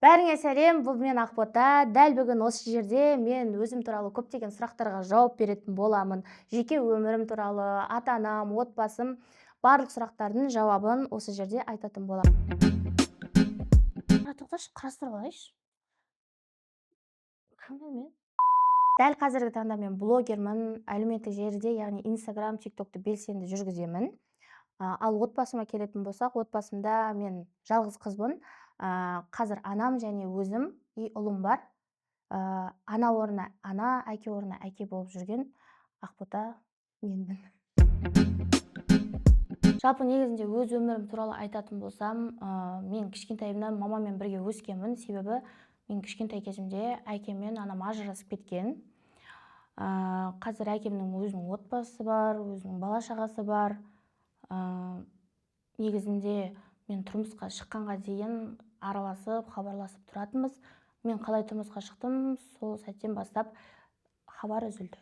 Бәріңе сәлем, бұл мен Ақбота. Дәл бүгін осы жерде мен өзім туралы көптеген сұрақтарға жауап беретін боламын. Жеке өмірім туралы, ата-анам, отбасым, барлық сұрақтардың жауабын осы жерде айтатын боламын. Тоқташы, қарастырып алайыншы. Кіммін мен? Дәл қазіргі таңда мен блогермін, әлеуметтік желіде, яғни Instagram, TikTok'ты белсенді жүргіземін. Ал отбасыма келетін болсақ, отбасымда мен жалғыз қызбын. Қазір анам және өзім и ұлым бар. Ана орнына ана, әке орнына әке болып жүрген Ақбота менмін. Жалпы негізінде өз өмірім туралы айтатын болсам, мен кішкентайымнан мамамен бірге өскенмін. Себебі мен кішкентай кезімде әкем мен анам ажырасып кеткен. Қазір әкемнің өзінің отбасы бар, өзінің бала шағасы бар. Негізінде мен тұрмысқа шыққанға дейін араласып, хабарласып тұратынбыз. Мен қалай тұрмысқа шықтым, сол сәттен бастап хабар үзілді.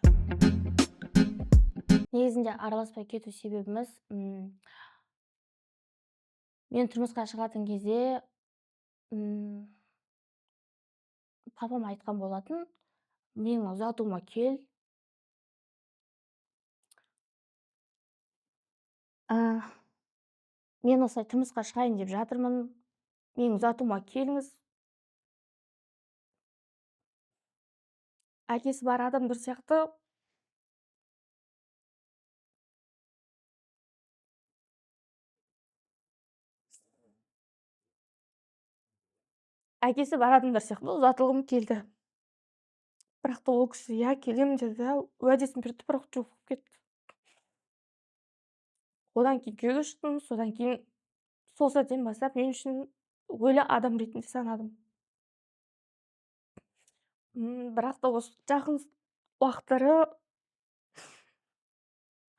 Негізінде араласпай кету себебіміз, мен тұрмысқа шығатын кезде папам айтқан болатын, менің ұзатуыма кел. Мен осылай тұрмысқа шығайын деп жатырмын, менің ұзатуыма келіңіз. Әкесі бар адамдар сияқты ұзатылғым келді. Бірақ та ол кісі иә келемін деді, уәдесін берді, бірақ жоқ болып кетті. Одан кейін күйеуге шықтым, содан кейін сол сәттен бастап мен үшін өлі адам ретінде санадым. Бірақ та осы жақын уақыттары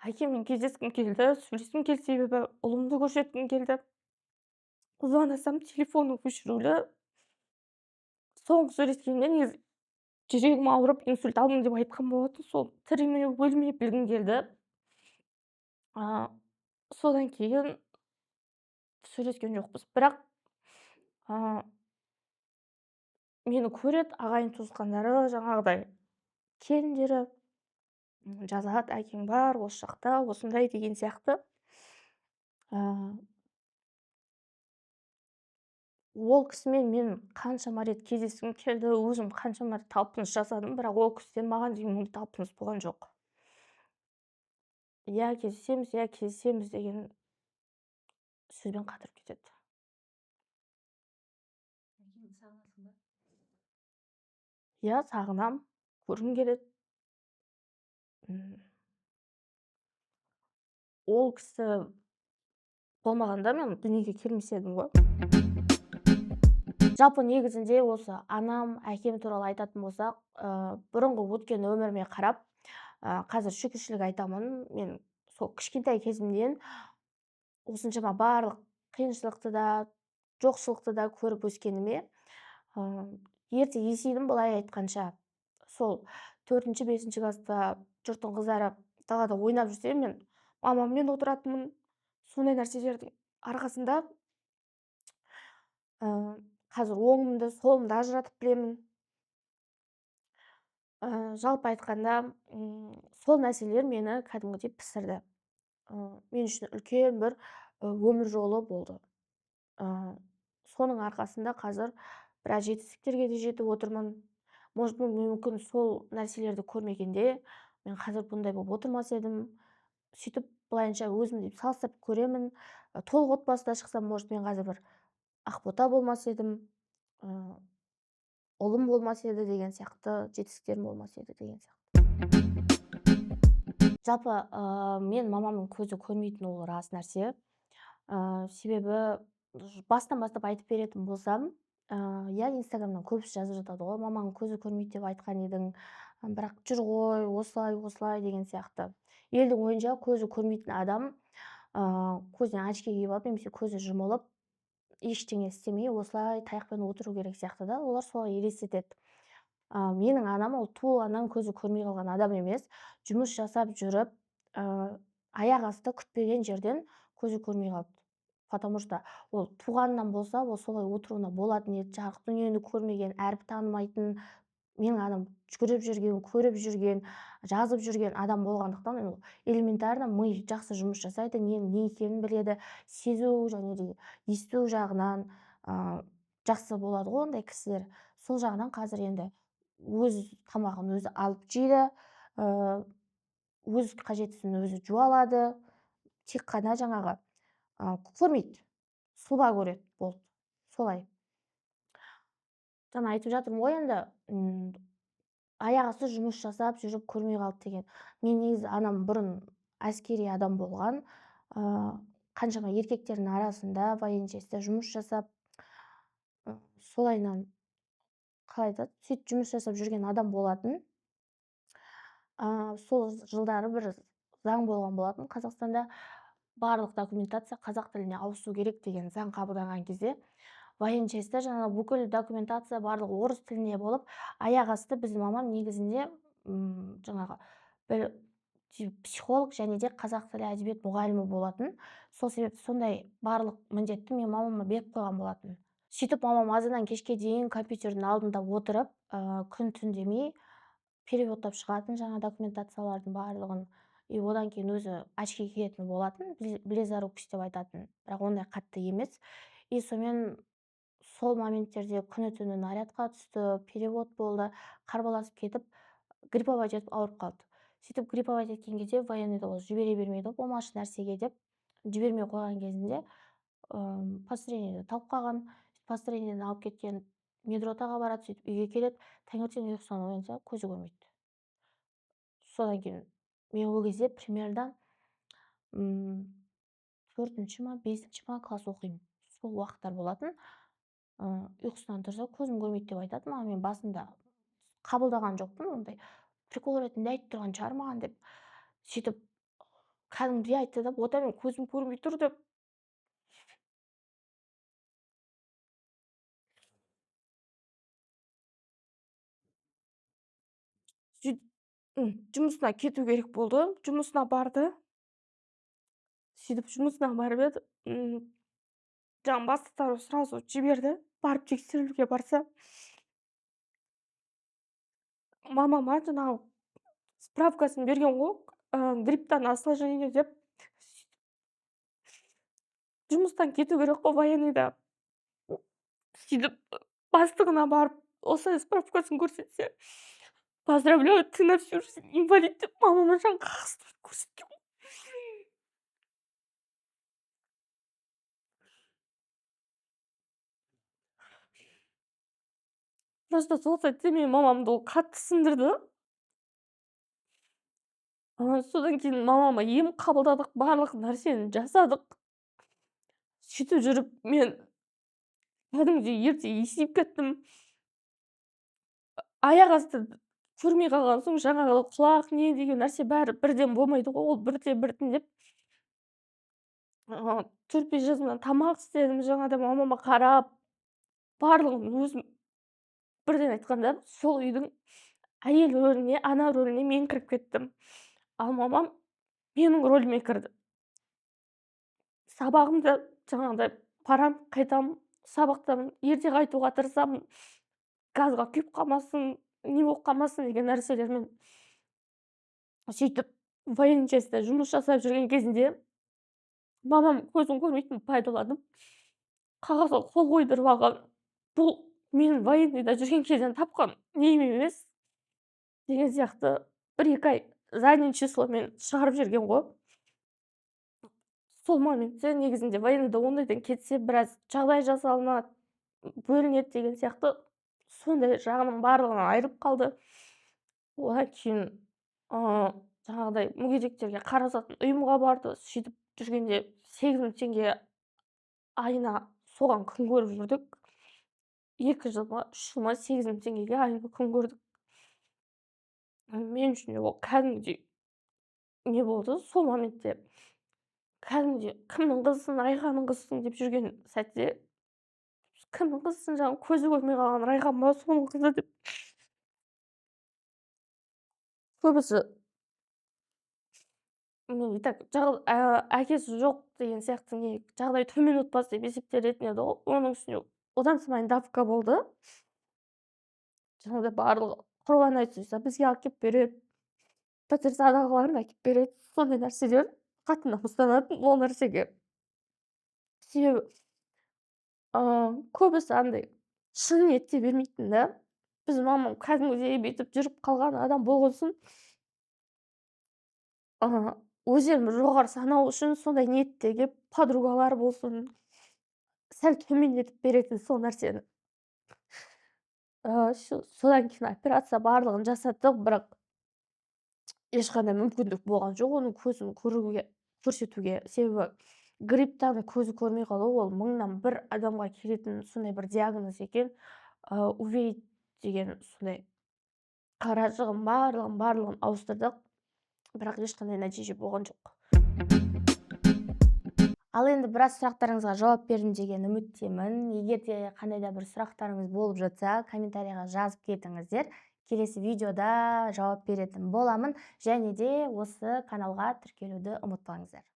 әкеммен кездескім келді, сөйлескім келді, себебі ұлымды көрсеткім келді. Звондасам телефоны өшірулі. Соңғы сөйлескенімде негізі жүрегім ауырып, инсульт алдым деп айтқан болатын. Сол тірі ме өлі ме білгім келді. Содан кейін сөйлескен жоқпыз. Бірақ мені көреді, ағайын туысқандары, жаңағыдай келіндері жазады, әкең бар, осы жақта, осындай деген сияқты. Ол кісімен мен қаншама рет кездескім келді, өзім қаншама рет талпыныс жасадым, бірақ ол кісіден маған дейін ондай талпыныс болған жоқ. Иә кездесеміз деген сөзбен қатырып кетеді. Иә, сағынам, көргім келеді. Ол кісі болмағанда мен дүниеге келмес едім ғой. Жалпы негізінде осы анам, әкем туралы айтатын болсақ, бұрынғы өткен өміріме қарап, қазір шүкіршілік айтамын. Мен сол кішкентай кезімнен осыншама барлық қиыншылықты да, жоқшылықты да көріп өскеніме, ерте есейдім былай айтқанша. Сол 4-5 класста жұрттың қыздары далада ойнап жүрсе, мен мамаммен отыратынмын. Сондай нәрселердің арқасында қазір оңымды, солымды ажыратып білемін. Жалпы айтқанда, сол нәрселер мені кәдімгідей пісірді. Мен үшін үлкен бір өмір жолы болды. Соның арқасында қазір біраз жетістіктерге де жетіп отырмын. Мүмкін сол нәрселерді көрмегенде мен қазір бұндай болып отырмас едім. Сөйтіп былайынша өзім деп салыстырып көремін. Толық отбасыда шықсам, может, мен қазір бір Ақбота болмас едім, ұлым болмас еді деген сияқты, жетістіктерім болмас еді деген сияқты. Жалпы мен мамамның көзі көрмейтін, ол рас нәрсе. Себебі бастан бастап айтып беретін болсам, иә, Инстаграмнан көбісі жазып жатады ғой, маманың көзі көрмейді деп айтқан едің, бірақ жүр ғой, осылай деген сияқты. Елдің ойынша көзі көрмейтін адам көзіне очки киіп алып, немесе көзі жұмылып, ештеңе істемей, осылай таяқпен отыру керек сияқты да, олар солай елестетеді. Менің анам ол туылғаннан көзі көрмей қалған адам емес, жұмыс жасап жүріп, аяқ асты күтпеген жерден көзі көрмей қалды. потому что ол туғаннан болса, ол солай отыруына болатын еді. Жарық дүниені көрмеген, әріп танымайтын, менің анам жүгіріп жүрген, көріп жүрген, жазып жүрген адам болғандықтан ол элементарно ми жақсы жұмыс жасайды, ненің не екенін біледі, сезу және де есту жағынан жақсы болады ғой ондай кісілер. Сол жағынан қазір енді өз тамағын өзі алып жейді, өз қажеттісін өзі жуа алады. Тек қана жаңағы көрмейді, сұлба көреді, болды. Солай. Жаңа айтып жатырмын ғой енді, аяқ асты жұмыс жасап жүріп көрмей қалды деген. Мен негізі анам бұрын әскери адам болған. Қаншама еркектердің арасында военчастьта жұмыс жасап, солайынан қалай айтады, сөйтіп жұмыс жасап жүрген адам болатын. Сол жылдары бір заң болған болатын. Қазақстанда барлық документация қазақ тіліне ауысу керек деген заң қабылданған кезде военчастьта жаңағы бүкіл документация барлығы орыс тілінде болып, аяқ асты біздің мамам негізінде жаңағы бір психолог және де қазақ тілі әдебиет мұғалімі болатын. Сол себепті сондай барлық міндетті мен мамама беріп қойған болатын. Сөйтіп мамам азаннан кешке дейін компьютердің алдында отырып, күн түн демей переводтап шығатын жаңа документациялардың барлығын. И одан кейін өзі очки киетін болатын, близорукость деп айтатын, бірақ ондай қатты емес. И сонымен сол моменттерде күні түні нарядқа түсті, перевод болды, қарбаласып кетіп, грипповать етіп ауырып қалды. Сөйтіп грипповать еткен кезде военныйда ол жібере бермейді, болмашы нәрсеге деп жібермей қойған кезінде построениеде тауып қалған. Построениеден алып кеткен медротаға барады, сөйтіп үйге келеді, таңертең ұйқысынан оянса көзі көрмейді. Содан кейін мен ол кезде примерно 4-ші ма 5-ші ма класс оқимын. Сол уақыттар болатын. Ұйқысынан тұрса көзім көрмейді деп айтады маған. Мен басында қабылдаған жоқпын, ондай прикол ретінде айтып тұрған шығар маған деп. Сөйтіп кәдімгідей айтты да, ота мен көзім көрмей тұр деп. Жұмысына кету керек болды. Жұмысына барды. Сөйтіп жұмысына барып еді, жаңағы бастықтары сразу жіберді. Барып тексерілуге барса, мамама жаңағы справкасын берген ғой, грипптан осложнение деп. Жұмыстан кету керек қой военныйда. Сөйтіп бастығына барып осылай справкасын көрсетсе, поздравляю, ты на всю жизнь инвалид деп мамама жаңағы қағазды көрсеткен ғой. Просто сол сәтте менің мамамды ол қатты сындырды. Содан кейін мамама ем қабылдадық, барлық нәрсені жасадық. Сөйтіп жүріп мен кәдімгідей ерте есейіп кеттім. Аяқ асты көрмей қалған соң жаңағы құлақ не деген нәрсе бәрі бірден болмайды ғой, ол біртіндеп. 4-5 жасымнан тамақ істедім, жаңағыдай мамама қарап, барлығын өзім бірден айтқанда сол үйдің әйел рөліне, ана рөліне мен кіріп кеттім. Ал мамам менің рөліме кірді. Сабағымды жаңағыдай барам, қайтам, сабақтан ерте қайтуға тырысамын, газға күйіп қалмасын, не болып қалмасын деген нәрселермен. Сөйтіп военчастьта жұмыс жасап жүрген кезінде мамам көзін көрмейтінін пайдаланып, қағазға қол қойдырып алған. Бұл менің военныйда жүрген кезден тапқан нем емес деген сияқты 1-2 ай задним числомен шығарып жүрген ғой. Сол моментте негізінде военныйда ондайдан кетсе біраз жағдай жасалынады, бөлінеді деген сияқты сондай жағының барлығынан айырылып қалды. Одан кейін жаңағыдай мүгедектерге қарасатын ұйымға барды. Сөйтіп жүргенде 8.000 теңге айына соған күн көріп жүрдік. 2 жыл ма, 3 жыл ма 8.000 теңгеге айына күн көрдік. Мен үшін ол кәдімгідей не болды. Сол моментте кәдімгідей кімнің қызысың, Райханың қызысың деп жүрген сәтте, кімнің қызысың, жаңағы көзі көрмей қалған Райхан ба, соның қызы деп көбісі мен и так әкесі жоқ деген сияқты не жағдайы төмен отбасы деп есептелетін еді ғой. Оның үстіне одан сайын давка болды. Жаңағыдай барлығы құрбан айт жасап бізге әкеп береді, пәтер садақаларын әкеп береді. Сондай нәрселер қатты намыстанатынмын ол нәрсеге. Себебі көбісі андай шын ниетте бермейтін да. Біздің мамам кәдімгідей бүйтіп жүріп қалған адам болған соң өздерін бір жоғары санау үшін сондай ниетте келіп подругалары болсын, сәл төмендетіп беретін сол нәрсені. Содан кейін операция барлығын жасаттық, бірақ ешқандай мүмкіндік болған жоқ оның көзін көрсетуге. Себебі грипптан көзі көрмей қалу ол 1000-нан 1 адамға келетін сондай бір диагноз екен. УВИ деген сондай қаражығын барлығын ауыстырдық, бірақ ешқандай нәтиже болған жоқ. Ал енді біраз сұрақтарыңызға жауап бердім деген үміттемін. Егер де қандай да бір сұрақтарыңыз болып жатса, комментарийға жазып кетіңіздер. Келесі видеода жауап беретін боламын. Және де осы каналға тіркелуді ұмытпаңыздар.